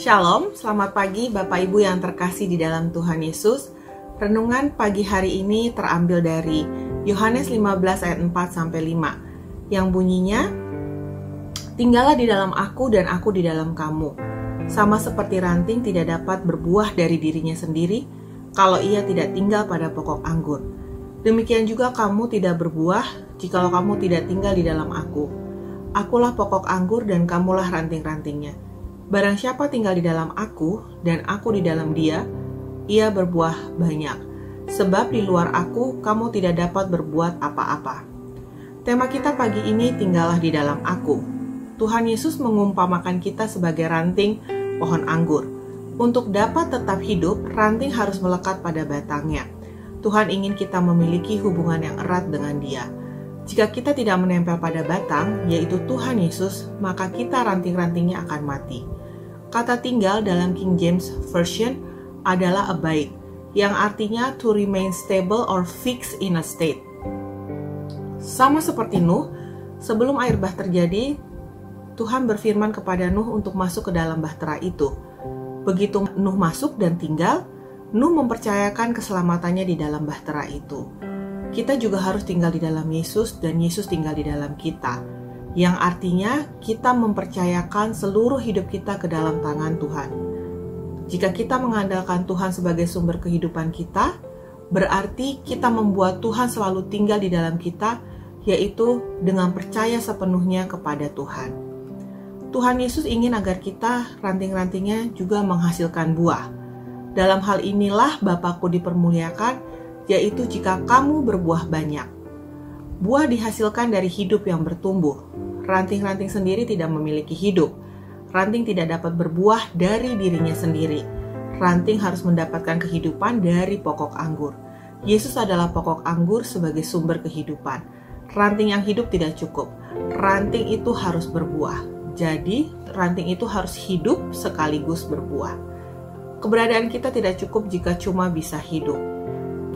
Shalom, selamat pagi Bapak Ibu yang terkasih di dalam Tuhan Yesus. Renungan pagi hari ini terambil dari Yohanes 15 ayat 4-5 yang bunyinya, "Tinggallah di dalam aku dan aku di dalam kamu. Sama seperti ranting tidak dapat berbuah dari dirinya sendiri kalau ia tidak tinggal pada pokok anggur. Demikian juga kamu tidak berbuah jikalau kamu tidak tinggal di dalam aku. Akulah pokok anggur dan kamulah ranting-rantingnya. Barang siapa tinggal di dalam aku dan aku di dalam dia, ia berbuah banyak. Sebab di luar aku, kamu tidak dapat berbuat apa-apa." Tema kita pagi ini, tinggallah di dalam aku. Tuhan Yesus mengumpamakan kita sebagai ranting pohon anggur. Untuk dapat tetap hidup, ranting harus melekat pada batangnya. Tuhan ingin kita memiliki hubungan yang erat dengan Dia. Jika kita tidak menempel pada batang, yaitu Tuhan Yesus, maka kita ranting-rantingnya akan mati. Kata tinggal dalam King James Version adalah abide, yang artinya to remain stable or fixed in a state. Sama seperti Nuh, sebelum air bah terjadi, Tuhan berfirman kepada Nuh untuk masuk ke dalam bahtera itu. Begitu Nuh masuk dan tinggal, Nuh mempercayakan keselamatannya di dalam bahtera itu. Kita juga harus tinggal di dalam Yesus dan Yesus tinggal di dalam kita, yang artinya kita mempercayakan seluruh hidup kita ke dalam tangan Tuhan. Jika kita mengandalkan Tuhan sebagai sumber kehidupan kita, berarti kita membuat Tuhan selalu tinggal di dalam kita, yaitu dengan percaya sepenuhnya kepada Tuhan. Tuhan Yesus ingin agar kita, ranting-rantingnya, juga menghasilkan buah. Dalam hal inilah Bapakku dipermuliakan, yaitu jika kamu berbuah banyak. Buah dihasilkan dari hidup yang bertumbuh. Ranting-ranting sendiri tidak memiliki hidup. Ranting tidak dapat berbuah dari dirinya sendiri. Ranting harus mendapatkan kehidupan dari pokok anggur. Yesus adalah pokok anggur sebagai sumber kehidupan. Ranting yang hidup tidak cukup. Ranting itu harus berbuah. Jadi, ranting itu harus hidup sekaligus berbuah. Keberadaan kita tidak cukup jika cuma bisa hidup.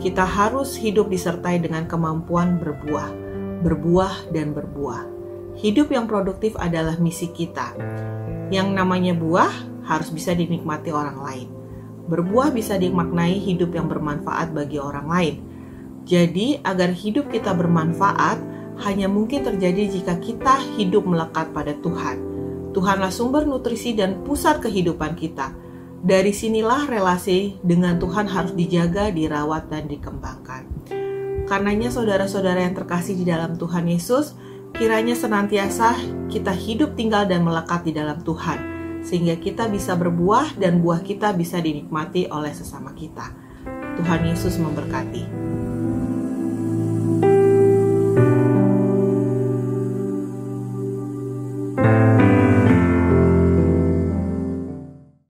Kita harus hidup disertai dengan kemampuan berbuah dan berbuah. Hidup yang produktif adalah misi kita. Yang namanya buah harus bisa dinikmati orang lain. Berbuah bisa dimaknai hidup yang bermanfaat bagi orang lain. Jadi, agar hidup kita bermanfaat hanya mungkin terjadi jika kita hidup melekat pada Tuhan. Tuhanlah sumber nutrisi dan pusat kehidupan kita. Dari sinilah relasi dengan Tuhan harus dijaga, dirawat, dan dikembangkan. Karenanya saudara-saudara yang terkasih di dalam Tuhan Yesus, kiranya senantiasa kita hidup tinggal dan melekat di dalam Tuhan, sehingga kita bisa berbuah dan buah kita bisa dinikmati oleh sesama kita. Tuhan Yesus memberkati.